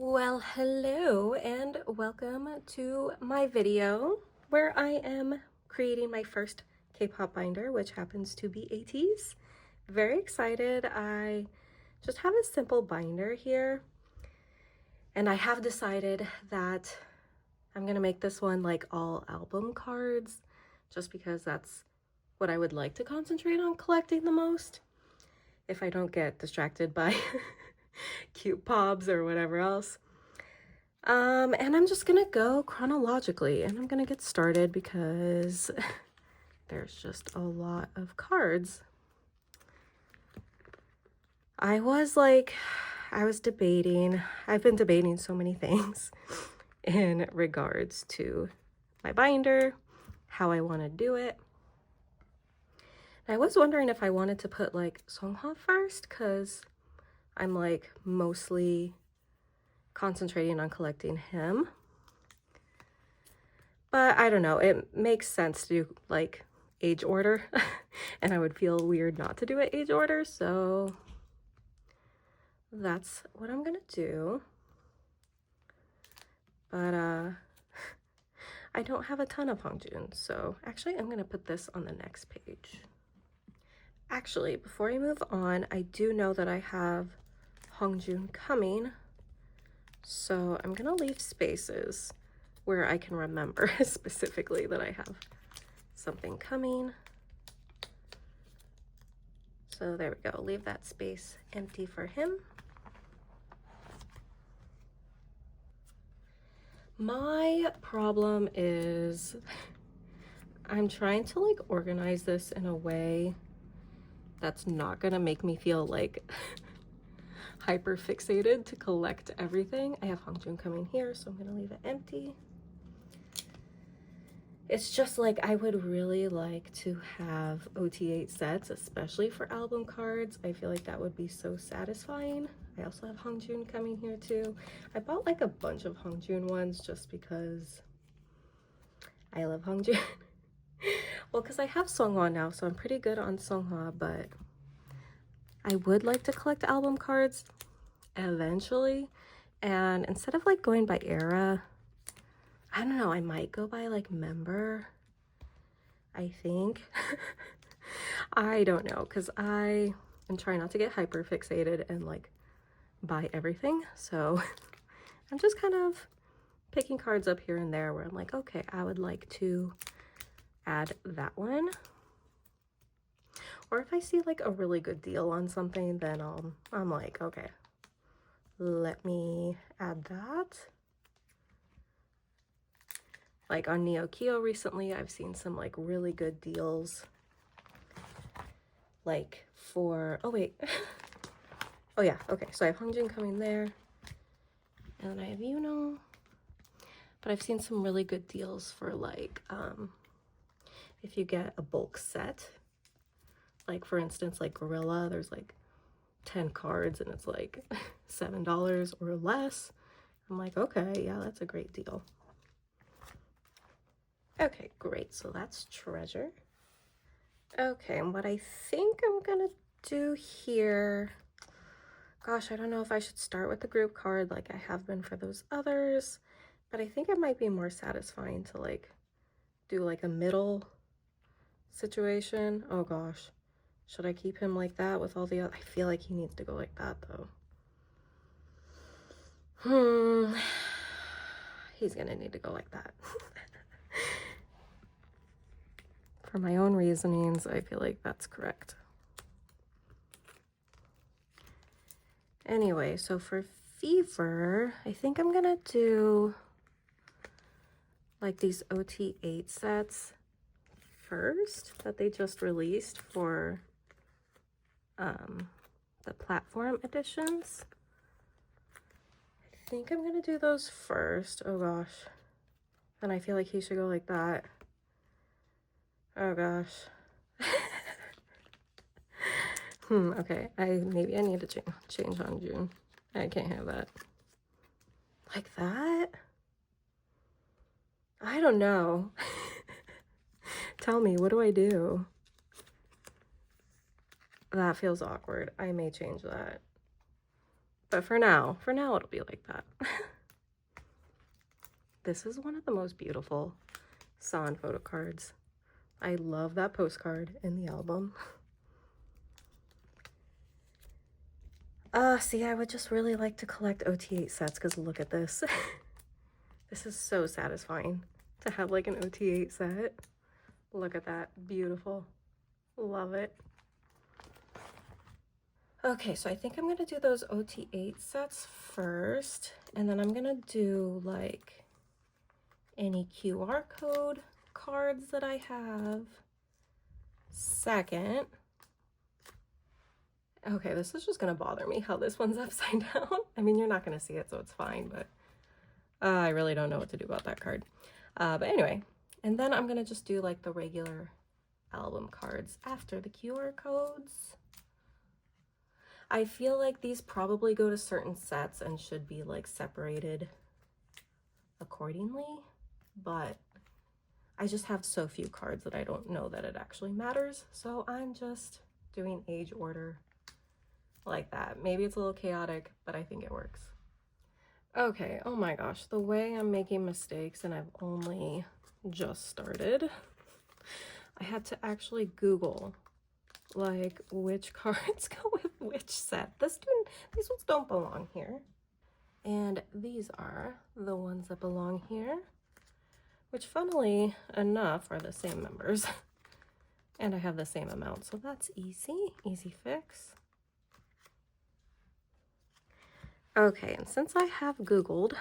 Well, hello and welcome to my video where I am creating my first K-pop binder, which happens to be Ateez. Very excited. I just have a simple binder here, and I have decided that I'm gonna make this one like all album cards, just because that's what I would like to concentrate on collecting the most if I don't get distracted by cute pobs or whatever else. And I'm just gonna go chronologically, and I'm gonna get started because there's just a lot of cards. I was debating, I've been debating so many things in regards to my binder, how I want to do it. And I was wondering if I wanted to put like Songha first, because I'm like mostly concentrating on collecting him. But I don't know, it makes sense to do like age order and I would feel weird not to do it age order, so that's what I'm gonna do. But I don't have a ton of Hongjun, so actually I'm gonna put this on the next page. Actually, before I move on, I do know that I have Hongjun coming, so I'm gonna leave spaces where I can remember specifically that I have something coming. So there we go, leave that space empty for him. My problem is I'm trying to like organize this in a way that's not gonna make me feel like hyper fixated to collect everything. I have Hongjun coming here, so I'm gonna leave it empty. It's just like I would really like to have OT8 sets, especially for album cards. I feel like that would be so satisfying. I also have Hongjun coming here too. I bought like a bunch of Hongjun ones just because I love Hongjun. Well, because I have Songhwa now, so I'm pretty good on Songhwa, but I would like to collect album cards eventually. And instead of like going by era, I don't know, I might go by like member, I think. I don't know, because I am trying not to get hyper fixated and like buy everything. So I'm just kind of picking cards up here and there where I'm like, okay, I would like to add that one. Or if I see like a really good deal on something, then I'm like, okay, let me add that. Like on Neo Kyo recently, I've seen some like really good deals. Like for, oh wait. Oh yeah, okay, so I have Hongjin coming there. And then I have Yuno. But I've seen some really good deals for like, if you get a bulk set. Like for instance, like Gorilla, there's like 10 cards and it's like $7 or less. I'm like, okay, yeah, that's a great deal. Okay, great. So that's Treasure. Okay, and what I think I'm gonna do here, gosh, I don't know if I should start with the group card like I have been for those others, but I think it might be more satisfying to like do like a middle situation. Oh gosh, should I keep him like that with all the other? I feel like he needs to go like that though. He's gonna need to go like that. For my own reasonings, I feel like that's correct. Anyway, so for Fever, I think I'm gonna do like these OT8 sets first that they just released for the platform editions. I think I'm gonna do those first. Oh gosh. And I feel like he should go like that. Oh gosh. Okay, maybe I need to change Hongjun. I can't have that. Like that? I don't know. Tell me, what do I do? That feels awkward. I may change that. But for now it'll be like that. This is one of the most beautiful San photo cards. I love that postcard in the album. See, I would just really like to collect OT8 sets because look at this. This is so satisfying to have like an OT8 set. Look at that, beautiful. Love it. Okay, so I think I'm gonna do those OT8 sets first, and then I'm gonna do like any QR code cards that I have second. Okay, this is just gonna bother me how this one's upside down. I mean, you're not gonna see it, so it's fine, but I really don't know what to do about that card. But anyway, and then I'm gonna just do like the regular album cards after the QR codes. I feel like these probably go to certain sets and should be like separated accordingly, but I just have so few cards that I don't know that it actually matters. So I'm just doing age order like that. Maybe it's a little chaotic, but I think it works. Okay, oh my gosh, the way I'm making mistakes, and I've only just started. I had to actually Google like which cards go with which set. These ones don't belong here. And these are the ones that belong here, which funnily enough are the same members. And I have the same amount, so that's easy fix. Okay, and since I have Googled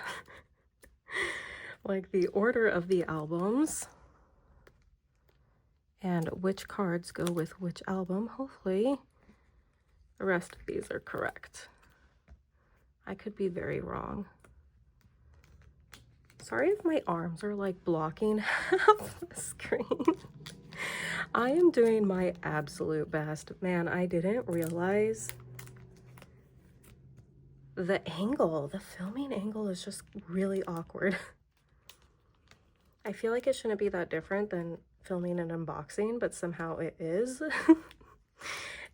like the order of the albums and which cards go with which album, hopefully the rest of these are correct. I could be very wrong. Sorry if my arms are like blocking half the screen. I am doing my absolute best. Man, I didn't realize the angle, the filming angle is just really awkward. I feel like it shouldn't be that different than filming an unboxing, but somehow it is.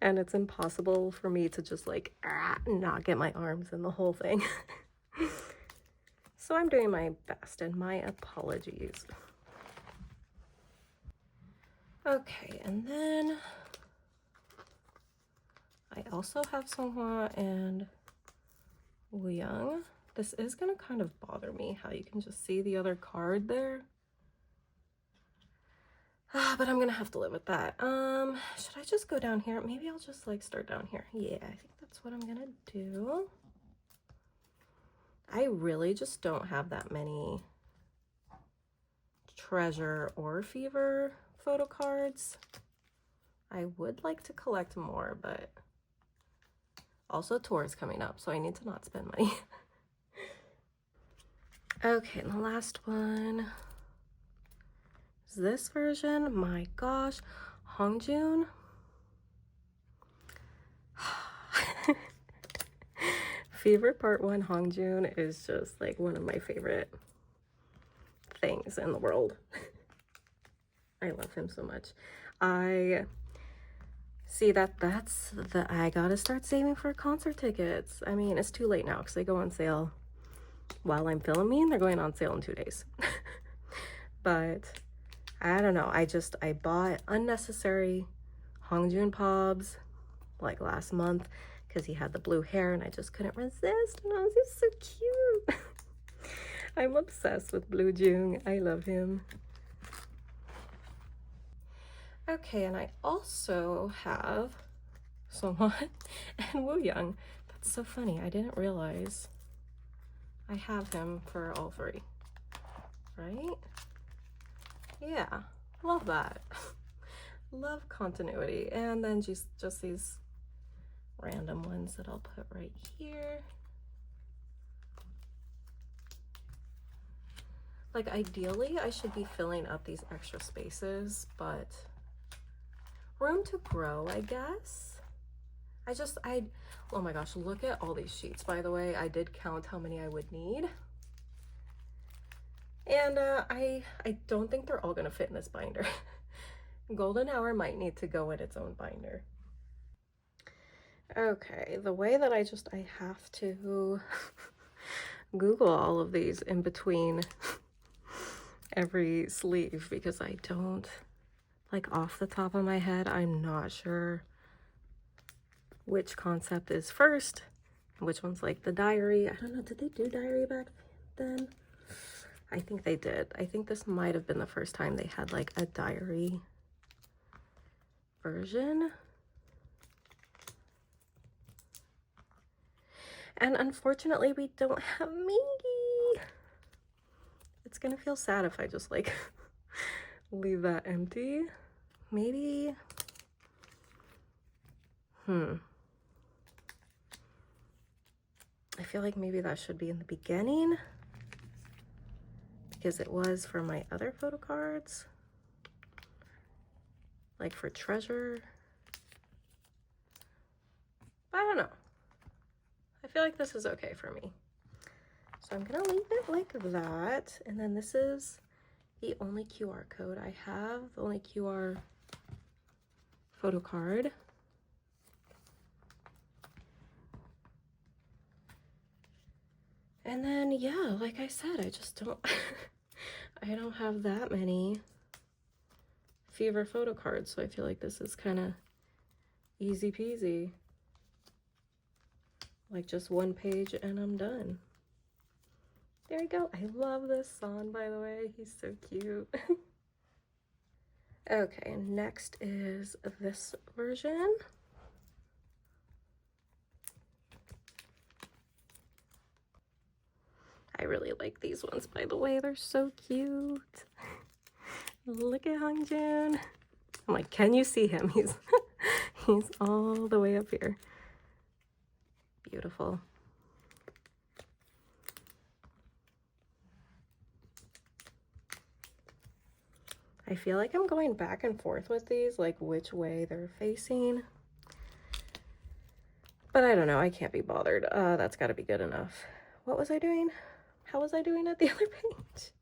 And it's impossible for me to just like not get my arms in the whole thing. So I'm doing my best, and my apologies. Okay, and then I also have Songhwa and Wooyoung. This is gonna kind of bother me how you can just see the other card there. But I'm gonna have to live with that. Should I just go down here? Maybe I'll just like start down here. Yeah, I think that's what I'm gonna do. I really just don't have that many Treasure or Fever photo cards. I would like to collect more, but also tour is coming up, so I need to not spend money. Okay, and the last one is this version. My gosh, Hongjoon. Fever Part 1 Hongjoon is just like one of my favorite things in the world. I love him so much. I see that's the I gotta start saving for concert tickets. I mean, it's too late now because they go on sale while I'm filming. They're going on sale in 2 days. But I don't know, I bought unnecessary Hongjoon pobs like last month because he had the blue hair and I just couldn't resist, and I was just so cute. I'm obsessed with Blue Jung. I love him. Okay, and I also have Songhwa and Wooyoung. That's so funny. I didn't realize I have him for all 3, right? Yeah, love that. Love continuity. And then just these random ones that I'll put right here. Like ideally I should be filling up these extra spaces, but room to grow, I guess. Oh my gosh, look at all these sheets, by the way. I did count how many I would need. And I don't think they're all gonna fit in this binder. Golden Hour might need to go in its own binder. Okay, the way that I have to Google all of these in between every sleeve because I don't, like, off the top of my head, I'm not sure which concept is first, which one's like the diary. I don't know, did they do diary back then? I think they did. I think this might have been the first time they had like a diary version. And unfortunately, we don't have Mingy. It's gonna feel sad if I just like leave that empty. Maybe, I feel like maybe that should be in the beginning because it was for my other photo cards, like for treasure. But I don't know. I feel like this is okay for me. So I'm gonna leave it like that. And then this is the only QR code I have, the only QR photo card. And then, yeah, like I said, I just don't, I don't have that many Fever photo cards, so I feel like this is kind of easy peasy. Like just one page and I'm done. There we go. I love this song, by the way. He's so cute. Okay, next is this version. I really like these ones, by the way. They're so cute. Look at Hongjoon. I'm like, can you see him? He's he's all the way up here. Beautiful. I feel like I'm going back and forth with these, like which way they're facing. But I don't know, I can't be bothered. That's gotta be good enough. What was I doing? How was I doing at the other page?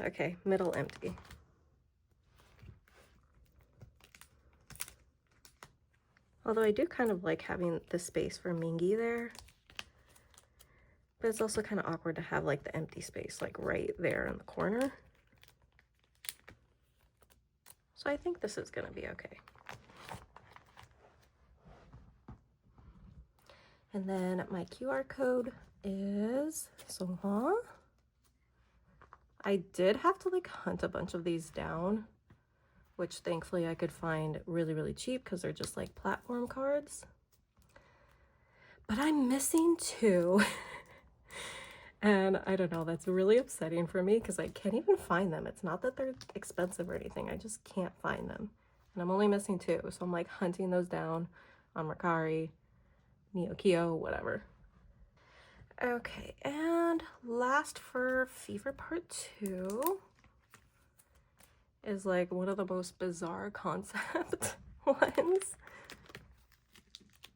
Okay, middle empty. Although I do kind of like having the space for Mingy there. But it's also kind of awkward to have like the empty space like right there in the corner. So I think this is gonna be okay. And then my QR code is Songhwa. I did have to like hunt a bunch of these down, which thankfully I could find really, really cheap because they're just like platform cards. But I'm missing two. And I don't know, that's really upsetting for me because I can't even find them. It's not that they're expensive or anything, I just can't find them. And I'm only missing two, so I'm like hunting those down on Mercari, Neokio, whatever. Okay, and last for Fever Part 2 is like one of the most bizarre concept ones.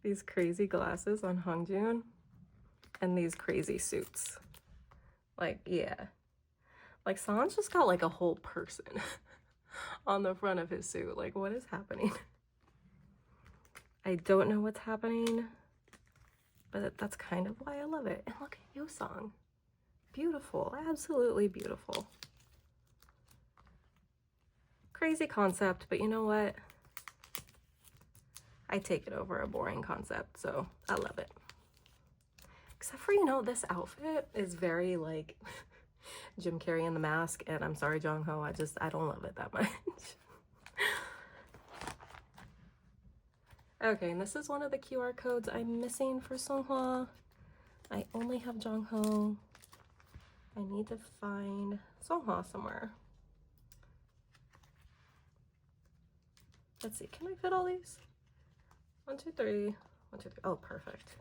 These crazy glasses on Hongjoon and these crazy suits. Like, yeah. Like, San's just got like a whole person on the front of his suit. Like, what is happening? I don't know what's happening, but that's kind of why I love it. And look at Yosong. Beautiful, absolutely beautiful. Crazy concept, but you know what? I take it over a boring concept, so I love it. Except for, you know, this outfit is very like Jim Carrey in The Mask, and I'm sorry, Jongho, I don't love it that much. Okay, and this is one of the QR codes I'm missing for Songhwa. I only have Jongho. I need to find Songhwa somewhere. Let's see, can I fit all these? 1, 2, 3. 1, 2, 3. Oh, perfect.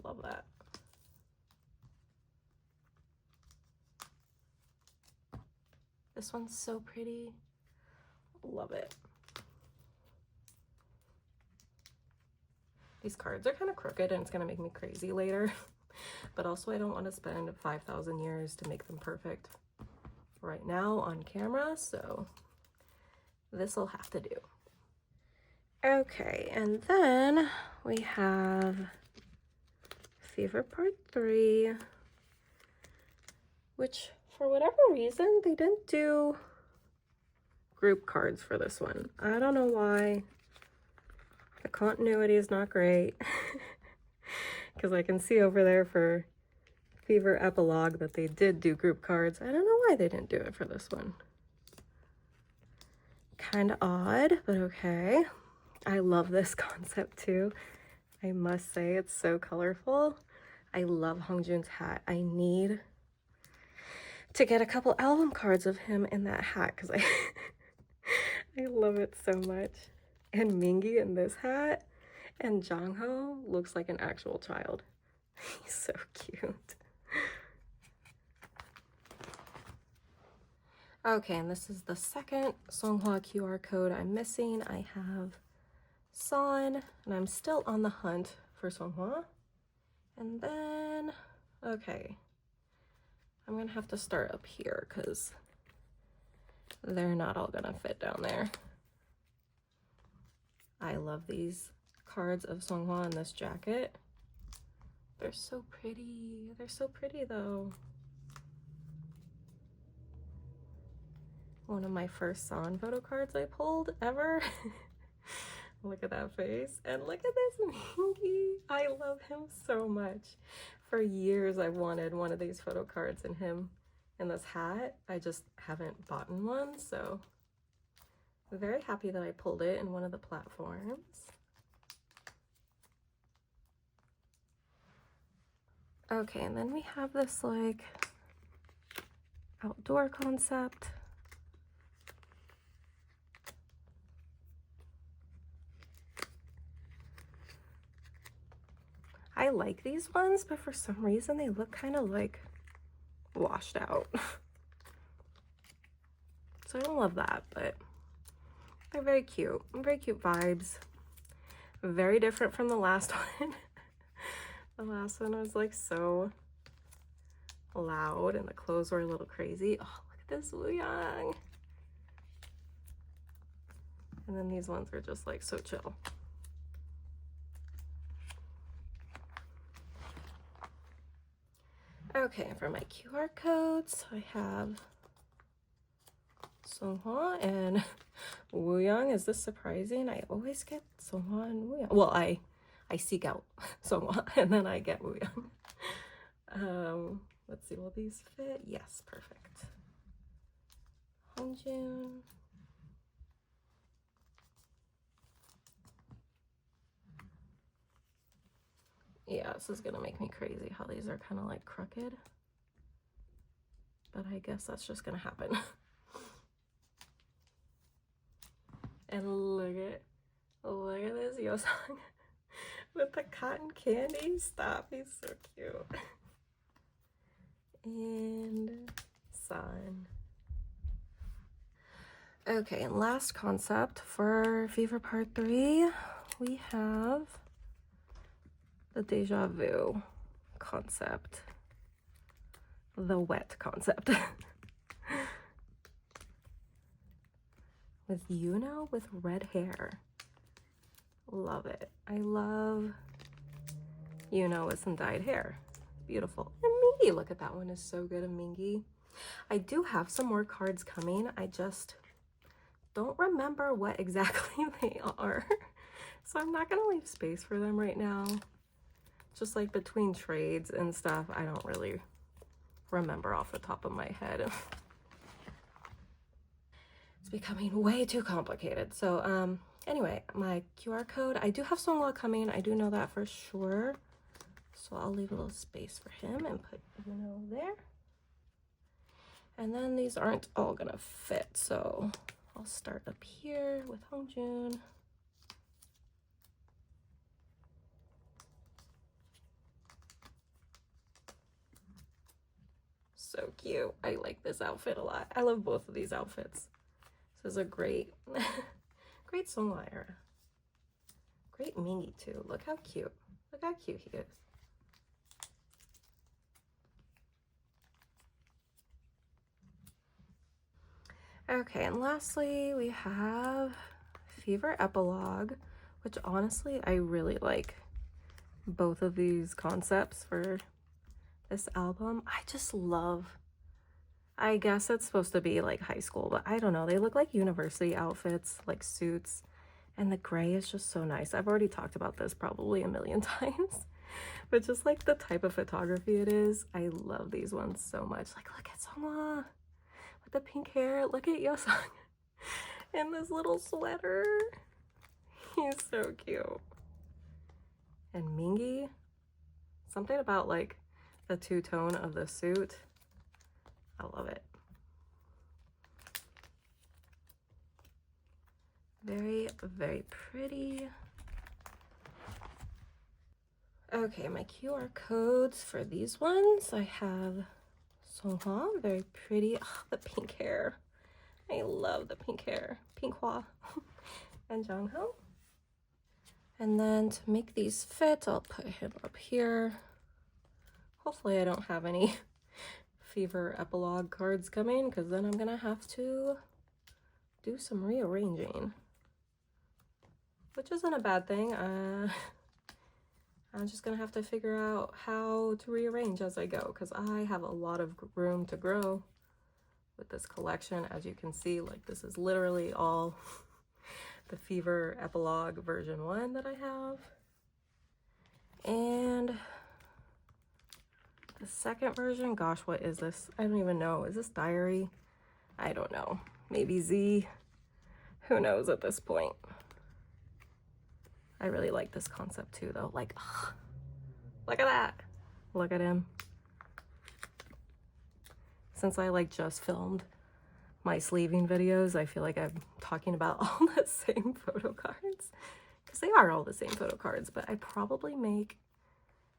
Love that. This one's so pretty. Love it. These cards are kind of crooked and it's gonna make me crazy later. But also I don't want to spend 5,000 years to make them perfect right now on camera, so this will have to do. Okay, and then we have Fever Part 3, which for whatever reason, they didn't do group cards for this one. I don't know why. The continuity is not great. Because I can see over there for Fever Epilogue that they did do group cards. I don't know why they didn't do it for this one. Kind of odd, but okay. I love this concept too. I must say it's so colorful. I love Hongjoon's hat. I need to get a couple album cards of him in that hat because I love it so much. And Mingi in this hat, and Jongho looks like an actual child. He's so cute. Okay, and this is the second Songhwa QR code I'm missing. I have Son, and I'm still on the hunt for Songhwa. And then, okay, I'm gonna have to start up here because they're not all gonna fit down there. I love these cards of Songhwa in this jacket. They're so pretty. They're so pretty though. One of my first Son photo cards I pulled ever. Look at that face. And look at this Mingi. I love him so much. For years I've wanted one of these photo cards in him in this hat. I just haven't bought one, so I'm very happy that I pulled it in one of the platforms. Okay, and then we have this like outdoor concept. I like these ones, but for some reason they look kind of like washed out. So I don't love that, but they're very cute. Very cute vibes. Very different from the last one. The last one was like so loud and the clothes were a little crazy. Oh, look at this Wooyoung. And then these ones are just like so chill. Okay, for my QR codes, I have Songhwa and Wooyoung. Is this surprising? I always get Songhwa and Wooyoung. Well, I seek out Songhwa and then I get Wooyoung. Let's see, will these fit? Yes, perfect. Hongjoon. Yeah, this is gonna make me crazy how these are kind of like crooked. But I guess that's just gonna happen. And look at this Yosang with the cotton candy. Stop, he's so cute. And Sun. Okay, and last concept for Fever Part 3, we have the Deja Vu concept. The wet concept. With Yuno with red hair. Love it. I love Yuno with some dyed hair. Beautiful. And Mingi, look at that one, is so good of Mingi. I do have some more cards coming. I just don't remember what exactly they are. So I'm not gonna leave space for them right now. Just like between trades and stuff, I don't really remember off the top of my head. It's becoming way too complicated. So anyway, my QR code, I do have Songhwa coming. I do know that for sure. So I'll leave a little space for him and put Yuno there. And then these aren't all gonna fit, so I'll start up here with Hongjoon. So cute. I like this outfit a lot. I love both of these outfits. This is a great, great Songhwa era. Great Mingi too. Look how cute. Look how cute he is. Okay, and lastly we have Fever Epilogue, which honestly, I really like both of these concepts for this album. I just love, I guess it's supposed to be like high school, but I don't know. They look like university outfits, like suits, and the gray is just so nice. I've already talked about this probably a million times, but just like the type of photography it is, I love these ones so much. Like, look at Songhwa with the pink hair. Look at Yeosang in this little sweater. He's so cute. And Mingi, something about like the two-tone of the suit. I love it. Very, very pretty. Okay, my QR codes for these ones. I have Songhwa, very pretty. Oh, the pink hair. I love the pink hair. Pinkhwa. And Jongho. And then to make these fit, I'll put him up here. Hopefully I don't have any Fever Epilogue cards coming, because then I'm gonna have to do some rearranging, which isn't a bad thing. I'm just gonna have to figure out how to rearrange as I go, because I have a lot of room to grow with this collection. As you can see, like, this is literally all the Fever Epilogue version 1 that I have. And the second version, gosh, what is this? I don't even know. Is this Diary? I don't know. Maybe Z. Who knows at this point? I really like this concept too, though. Like, ugh, look at that. Look at him. Since I like just filmed my sleeving videos, I feel like I'm talking about all the same photo cards, because they are all the same photo cards, but I probably make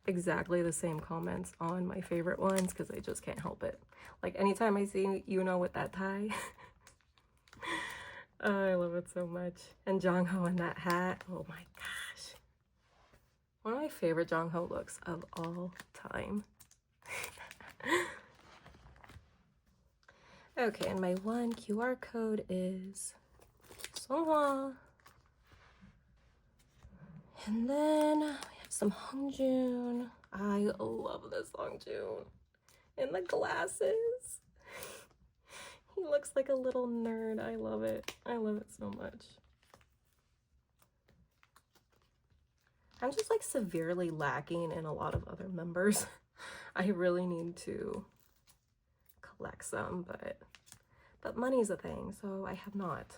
exactly the same comments on my favorite ones because I just can't help it. Like, anytime I see Yuno with that tie, oh, I love it so much. And Jongho in that hat, oh my gosh. One of my favorite Jongho looks of all time. Okay, and my one QR code is Songhwa. And then we have some Hongjoon. I love this Hongjoon. And the glasses. He looks like a little nerd. I love it. I love it so much. I'm just like severely lacking in a lot of other members. I really need to collect some, but money's a thing, so I have not.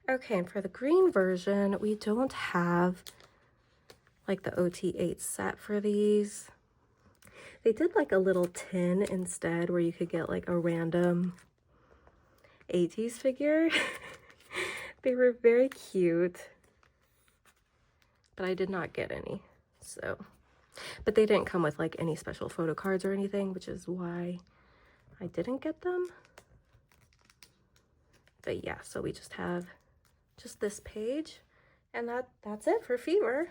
Okay, and for the green version, we don't have like the OT8 set for these. They did like a little tin instead where you could get like a random Ateez figure. They were very cute, but I did not get any. So, but they didn't come with like any special photo cards or anything, which is why I didn't get them. But yeah, so we just have just this page, and that's it for Fever.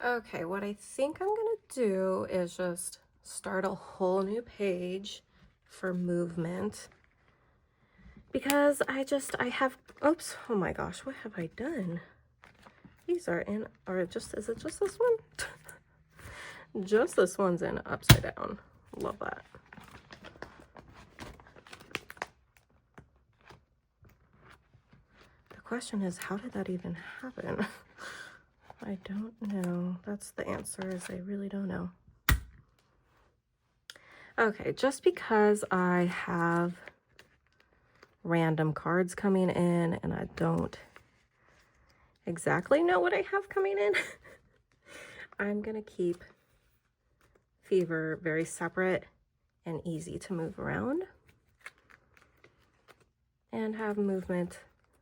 Okay, what I think I'm gonna do is just start a whole new page for movement, because I have, oops, oh my gosh, what have I done? These are in, or just, is it just this one? Just this one's in upside down. Love that. The question is, how did that even happen? I don't know. That's the answer, is I really don't know. Okay, just because I have random cards coming in and I don't exactly know what I have coming in, I'm gonna keep Fever very separate and easy to move around, and have movement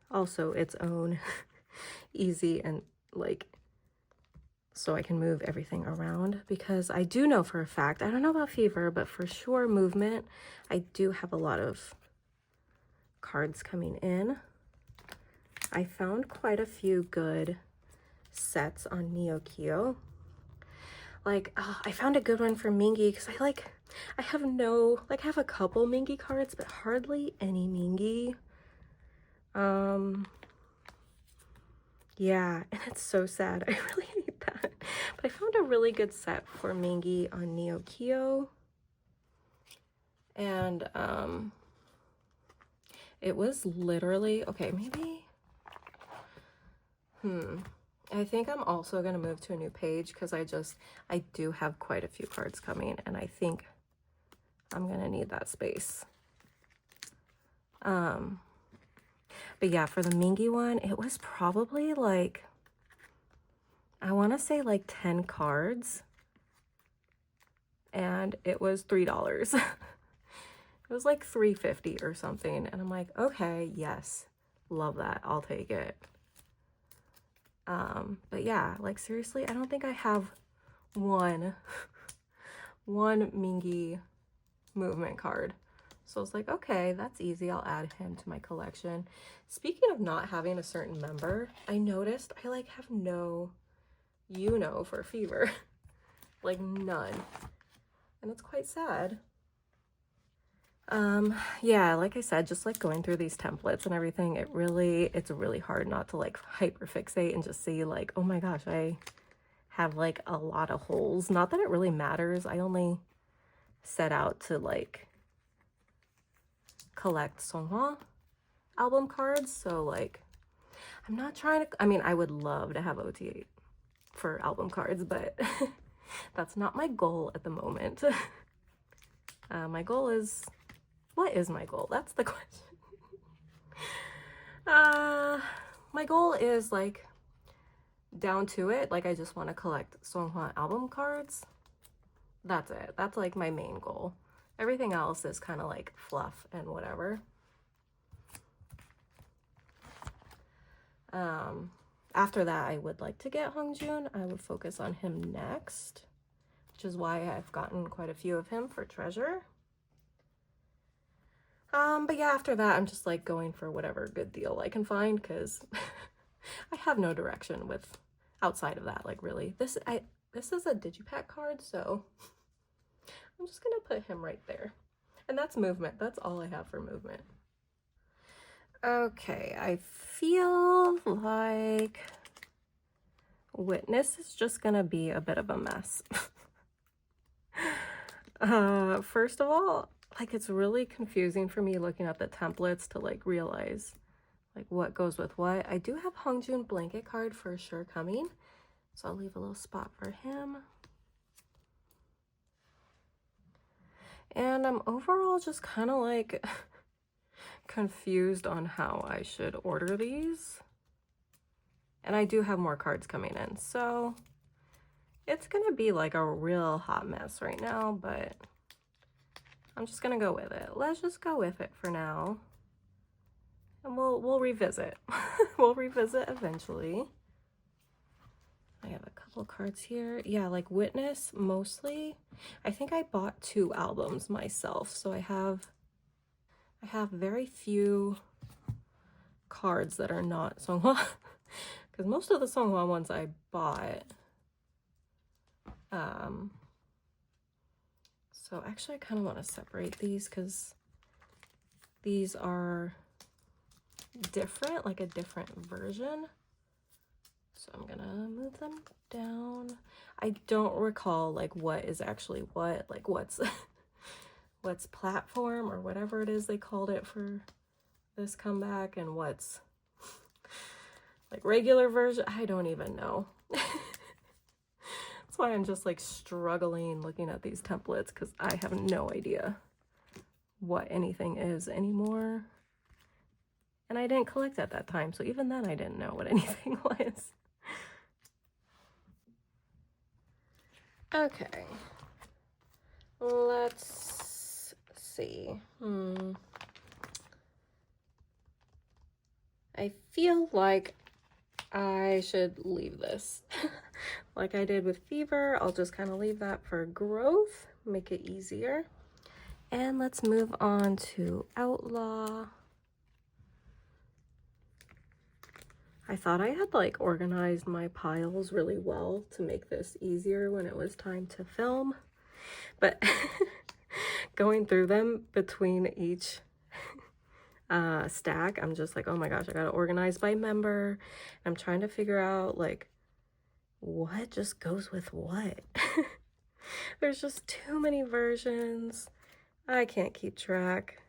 also its own easy and like, so I can move everything around, because I do know for a fact, I don't know about Fever, but for sure movement, I do have a lot of cards coming in. I found quite a few good sets on Neokio. Like, I found a good one for Mingy because I have a couple Mingy cards, but hardly any Mingy. Yeah, and it's so sad. I really hate that. But I found a really good set for Mingy on Neo Kyo. And it was literally, okay, maybe, I think I'm also gonna move to a new page because I do have quite a few cards coming, and I think I'm gonna need that space. But yeah, for the Mingy one, it was probably like, I want to say like 10 cards, and it was $3. It was like $3.50 or something, and I'm like, okay, yes, love that, I'll take it. But yeah, like seriously, I don't think I have one Mingy movement card. So I was like, okay, that's easy. I'll add him to my collection. Speaking of not having a certain member, I noticed I like have no for Fever. Like none. And it's quite sad. Yeah, like I said, just like going through these templates and everything, it's really hard not to like hyperfixate and just see like, oh my gosh, I have like a lot of holes. Not that it really matters. I only set out to like collect Songhwa album cards, so like I'm not trying to, I mean, I would love to have OT8 for album cards, but that's not my goal at the moment. My goal is, what is my goal? That's the question. My goal is like down to it, like I just want to collect Songhwa album cards. That's it. That's like my main goal. Everything else is kind of like fluff and whatever. After that, I would like to get Hongjoon. I would focus on him next, which is why I've gotten quite a few of him for Treasure. But yeah, after that, I'm just like going for whatever good deal I can find, because I have no direction with outside of that. Like really, this is a digipack card, so I'm just gonna put him right there. And that's movement. That's all I have for movement. Okay, I feel like Witness is just gonna be a bit of a mess. First of all, like it's really confusing for me looking at the templates to like realize like what goes with what. I do have Hongjoon blanket card for sure coming, so I'll leave a little spot for him. And I'm overall just kind of like confused on how I should order these. And I do have more cards coming in, so it's gonna be like a real hot mess right now, but I'm just gonna go with it. Let's just go with it for now. And we'll revisit. We'll revisit eventually. I have a couple cards here. Yeah, like Witness mostly. I think I bought 2 albums myself, so I have very few cards that are not Songhwa, because most of the Songhwa ones I bought. So actually I kind of want to separate these because these are different, like a different version. So I'm gonna move them down. I don't recall like what is actually what, like what's what's platform or whatever it is they called it for this comeback, and what's like regular version. I don't even know. That's why I'm just like struggling looking at these templates, because I have no idea what anything is anymore. And I didn't collect at that time, so even then I didn't know what anything was. Okay, let's see. I feel like I should leave this. Like I did with Fever, I'll just kind of leave that for growth, make it easier. And let's move on to Outlaw. I thought I had like organized my piles really well to make this easier when it was time to film, but going through them between each stack, I'm just like, oh my gosh, I gotta organize by member. I'm trying to figure out like what just goes with what. There's just too many versions. I can't keep track.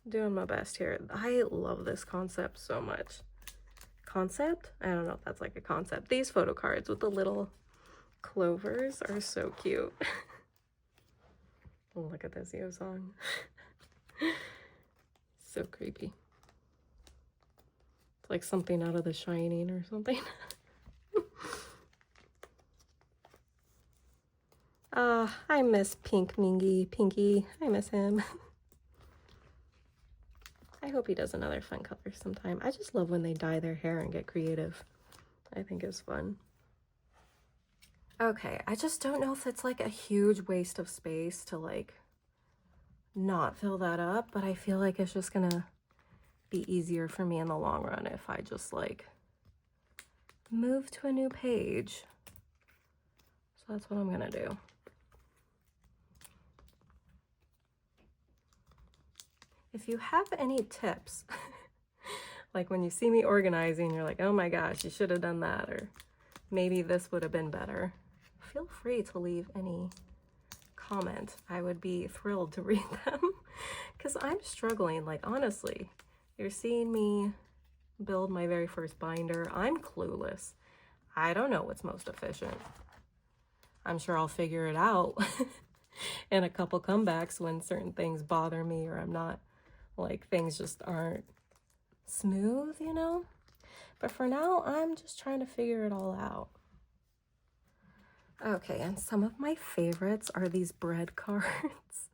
Doing my best here. I love this concept so much. Concept? I don't know if that's like a concept. These photo cards with the little clovers are so cute. Oh, look at this Yo song. So creepy. It's like something out of The Shining or something. I miss Pink Mingy. Pinky. I miss him. I hope he does another fun color sometime. I just love when they dye their hair and get creative. I think it's fun. Okay, I just don't know if it's like a huge waste of space to like not fill that up, but I feel like it's just gonna be easier for me in the long run if I just like move to a new page. So that's what I'm gonna do. If you have any tips, like when you see me organizing, you're like, oh my gosh, you should have done that, or maybe this would have been better, feel free to leave any comment. I would be thrilled to read them because I'm struggling. Like, honestly, you're seeing me build my very first binder. I'm clueless. I don't know what's most efficient. I'm sure I'll figure it out in a couple comebacks when certain things bother me or I'm not, like, things just aren't smooth, you know? But for now, I'm just trying to figure it all out. Okay, and some of my favorites are these bread cards.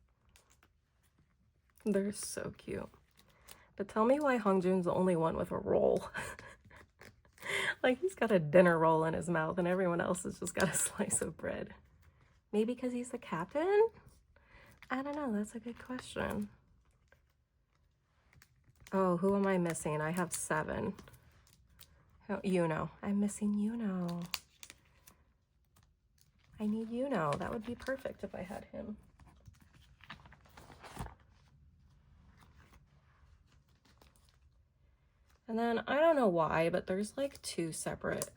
They're so cute. But tell me why Hongjoon's the only one with a roll. Like, he's got a dinner roll in his mouth and everyone else has just got a slice of bread. Maybe because he's the captain? I don't know, that's a good question. Oh, who am I missing? I have 7. Oh, Yuno. I'm missing Yuno. I need Yuno. That would be perfect if I had him. And then, I don't know why, but there's like 2 separate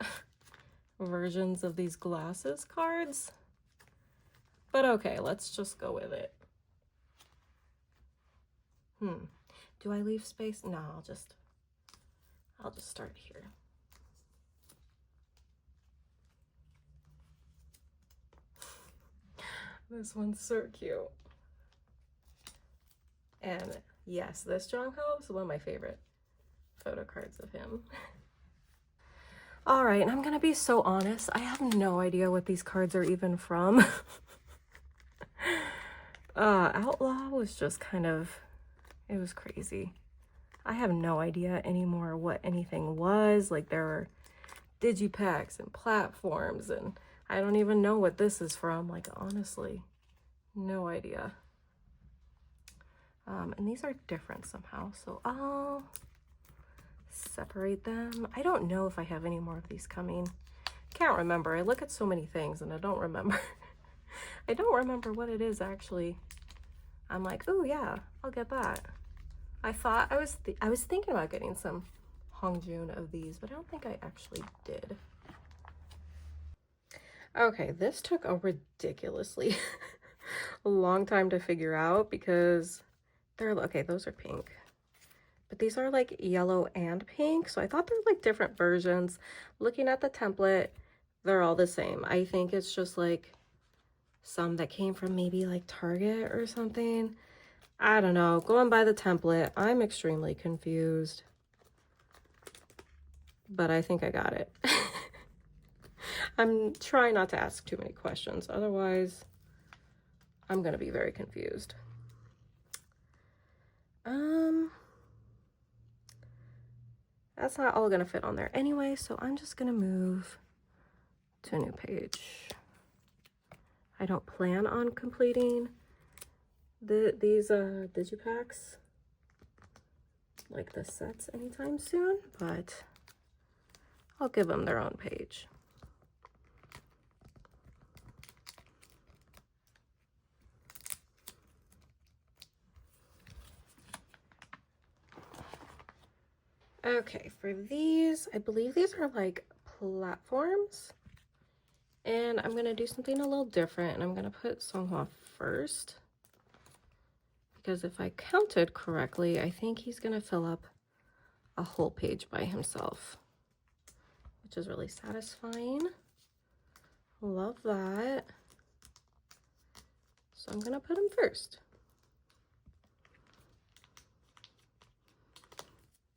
versions of these glasses cards. But okay, let's just go with it. Do I leave space? No, I'll just start here. This one's so cute. And yes, this Jongho is one of my favorite photo cards of him. All right, and I'm gonna be so honest, I have no idea what these cards are even from. Outlaw was just kind of, it was crazy. I have no idea anymore what anything was. Like, there were digipacks and platforms, and I don't even know what this is from. Like, honestly, no idea. And these are different somehow, so I'll separate them. I don't know if I have any more of these coming. Can't remember. I look at so many things and I don't remember. I don't remember what it is actually. I'm like, oh yeah, I'll get that. I thought I was thinking about getting some Hongjoon of these, but I don't think I actually did. Okay, this took a ridiculously long time to figure out because they're, okay, those are pink. But these are like yellow and pink, so I thought they're like different versions. Looking at the template, they're all the same. I think it's just like some that came from maybe like Target or something. I don't know. Going by the template, I'm extremely confused. But I think I got it. I'm trying not to ask too many questions, otherwise I'm gonna be very confused. That's not all gonna fit on there anyway, so I'm just gonna move to a new page. I don't plan on completing these digipacks. like the sets anytime soon, but I'll give them their own page. Okay, for these, I believe these are like platforms. And I'm gonna do something a little different, and I'm gonna put Songhwa first. Because if I counted correctly, I think he's gonna fill up a whole page by himself, which is really satisfying. Love that. So I'm gonna put him first.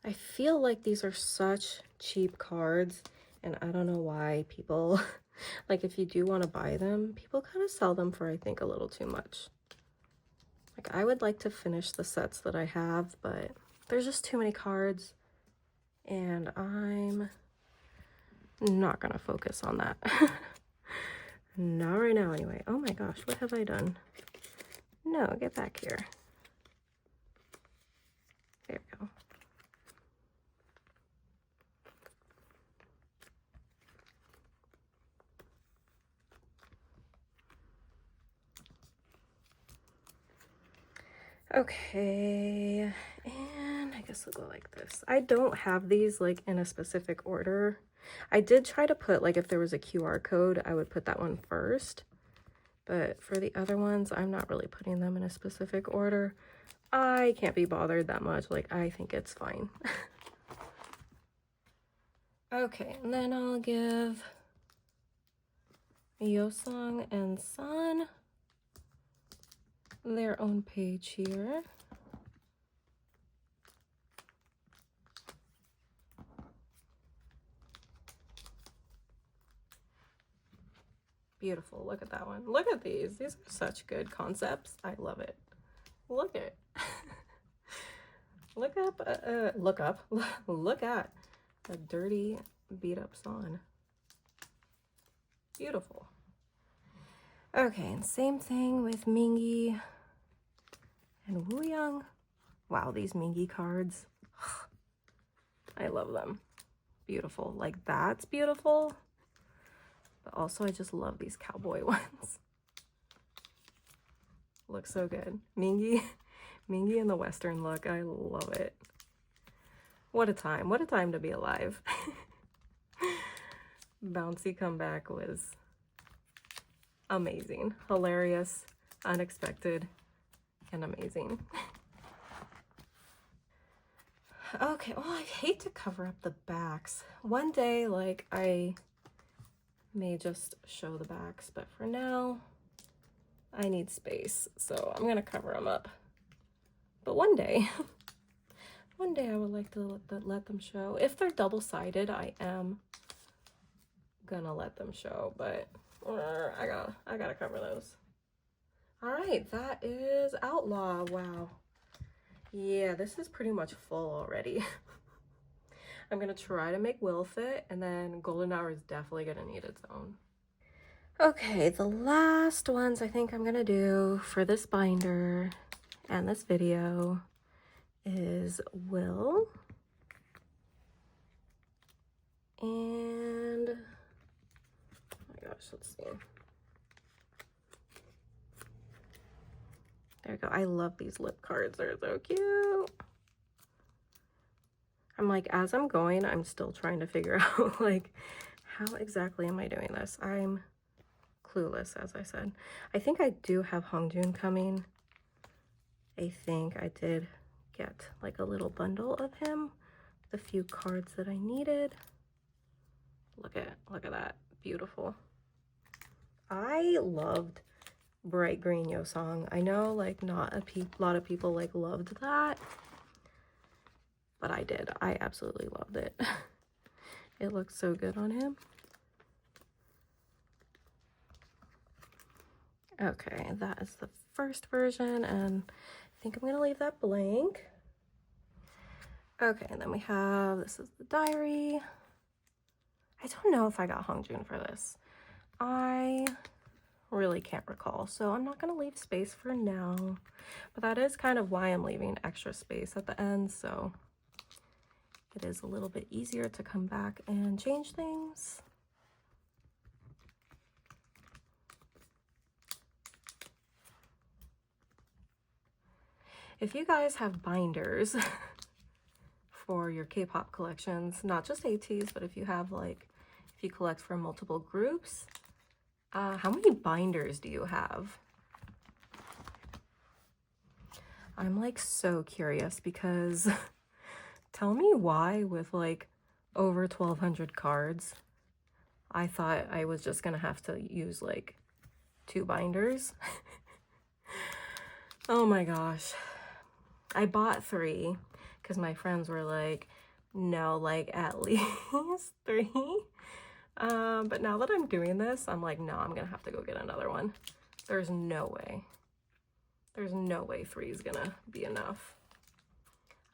I feel like these are such cheap cards, and I don't know why people, like if you do want to buy them, people kind of sell them for I think a little too much. Like I would like to finish the sets that I have, but there's just too many cards, and I'm not gonna focus on that. Not right now anyway. Oh my gosh, what have I done? No, get back here. There we go. Okay, and I guess we'll go like this. I don't have these like in a specific order. I did try to put like if there was a QR code, I would put that one first. But for the other ones, I'm not really putting them in a specific order. I can't be bothered that much. Like I think it's fine. Okay, and then I'll give Yeosang and Sun their own page here. Beautiful. Look at that one. Look at these. These are such good concepts. I love it. Look at look at a dirty beat up San. Beautiful. Okay, and same thing with Mingi and Wooyoung. Wow, these Mingi cards. I love them. Beautiful. Like that's beautiful. But also I just love these cowboy ones. Look so good. Mingi in the Western look. I love it. What a time. What a time to be alive. Bouncy comeback was amazing. Hilarious, unexpected, and amazing. Okay, well, I hate to cover up the backs. One day, like, I may just show the backs, but for now, I need space, so I'm gonna cover them up. But one day, one day I would like to let them show. If they're double-sided, I am gonna let them show, but I gotta cover those. All right, that is Outlaw. Wow. Yeah, this is pretty much full already. I'm gonna try to make Will fit, and then Golden Hour is definitely gonna need its own. Okay, the last ones I think I'm gonna do for this binder and this video is Will and oh my gosh, let's see. There we go. I love these lip cards. They're so cute. I'm like, as I'm going, I'm still trying to figure out like how exactly am I doing this? I'm clueless, as I said. I think I do have Hongjun coming. I think I did get like a little bundle of him, the few cards that I needed. Look at that. Beautiful. I loved bright green Yeosang. I know like not a lot of people like loved that, but I did. I absolutely loved it. It looks so good on him. Okay, that is the first version, and I think I'm gonna leave that blank. Okay, and then we have, this is the diary. I don't know if I got Hongjun for this. I really can't recall, so I'm not gonna leave space for now, but that is kind of why I'm leaving extra space at the end, so it is a little bit easier to come back and change things. If you guys have binders for your K-pop collections, not just Ateez, but if you have like, if you collect for multiple groups, how many binders do you have? I'm like so curious because tell me why with like over 1,200 cards, I thought I was just gonna have to use like 2 binders. Oh my gosh. I bought 3 because my friends were like, no, like at least 3. But now that I'm doing this, I'm like, no, I'm gonna have to go get another one. There's no way. There's no way 3 is gonna be enough.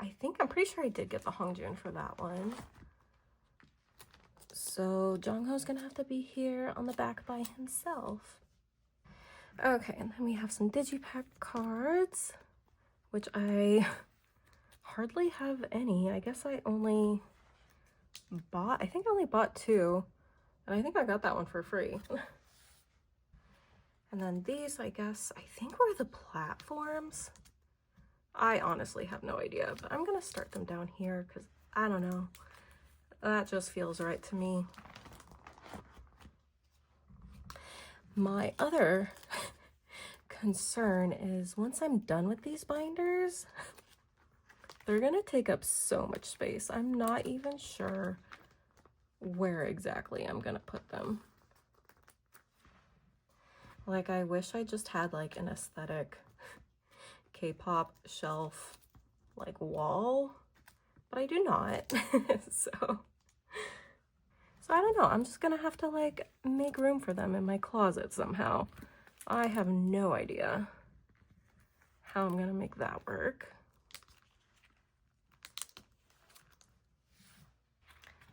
I'm pretty sure I did get the Hongjoon for that one. So Jongho's gonna have to be here on the back by himself. Okay, and then we have some digipack cards, which I hardly have any. I guess I only bought, I think I only bought 2, and I think I got that one for free. And then these, I think were the platforms. I honestly have no idea, but I'm gonna start them down here because I don't know. That just feels right to me. My other concern is once I'm done with these binders, they're gonna take up so much space. I'm not even sure where exactly I'm gonna put them. Like, I wish I just had like an aesthetic K-pop shelf like wall, but I do not. So I don't know. I'm just gonna have to like make room for them in my closet somehow. I have no idea how I'm gonna make that work.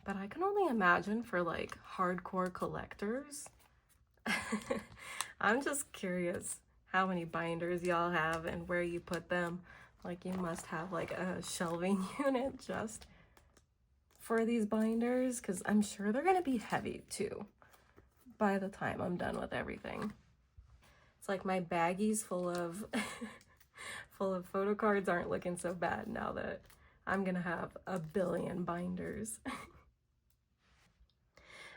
But I can only imagine for like hardcore collectors. I'm just curious how many binders y'all have and where you put them. Like, you must have like a shelving unit just for these binders, because I'm sure they're gonna be heavy too by the time I'm done with everything. It's like my baggies full of full of photo cards aren't looking so bad now that I'm gonna have a billion binders.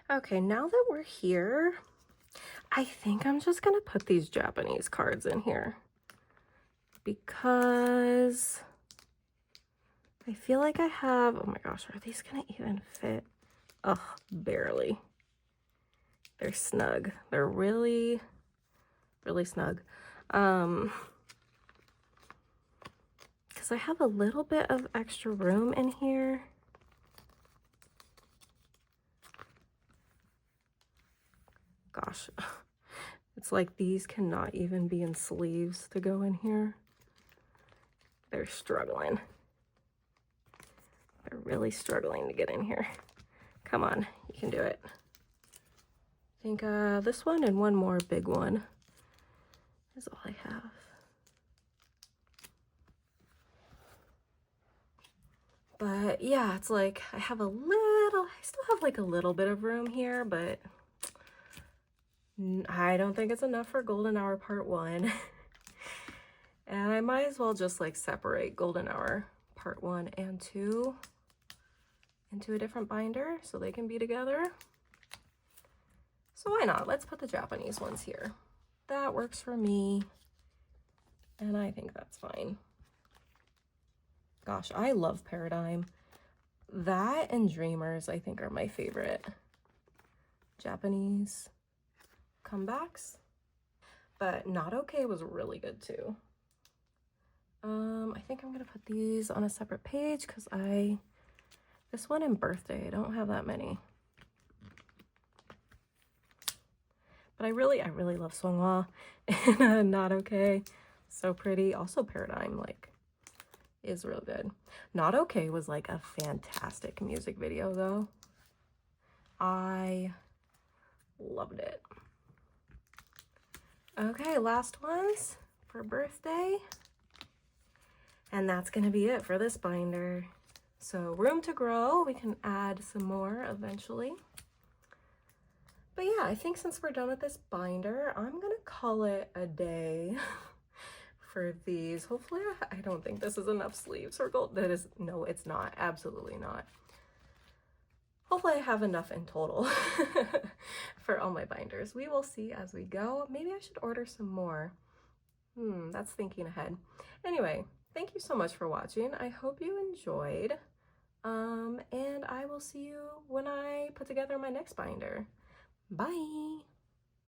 Okay, now that we're here, I think I'm just gonna put these Japanese cards in here because I feel like I have, oh my gosh, are these gonna even fit? Ugh, barely. They're snug. They're really, really snug. Because I have a little bit of extra room in here. Gosh, it's like these cannot even be in sleeves to go in here. They're struggling. They're really struggling to get in here. Come on, you can do it. I think this one and one more big one is all I have. But yeah, it's like I have a little, I still have like a little bit of room here, but I don't think it's enough for Golden Hour Part 1. And I might as well just like separate Golden Hour Part 1 and 2 into a different binder so they can be together. So why not? Let's put the Japanese ones here. That works for me. And I think that's fine. Gosh, I love Paradigm. That and Dreamers, I think, are my favorite Japanese comebacks. But Not Okay was really good too. I think I'm gonna put these on a separate page because this one and Birthday, I don't have that many. But I really love Songhwa and Not Okay. So pretty. Also Paradigm, like, is real good. Not Okay was like a fantastic music video though. I loved it. Okay, last ones for Birthday. And that's gonna be it for this binder. So room to grow. We can add some more eventually. But yeah, I think since we're done with this binder, I'm gonna call it a day for these. Hopefully, I don't think this is enough sleeve circle. That is, no, it's not. Absolutely not. Hopefully I have enough in total for all my binders. We will see as we go. Maybe I should order some more. That's thinking ahead. Anyway, thank you so much for watching. I hope you enjoyed. And I will see you when I put together my next binder. Bye!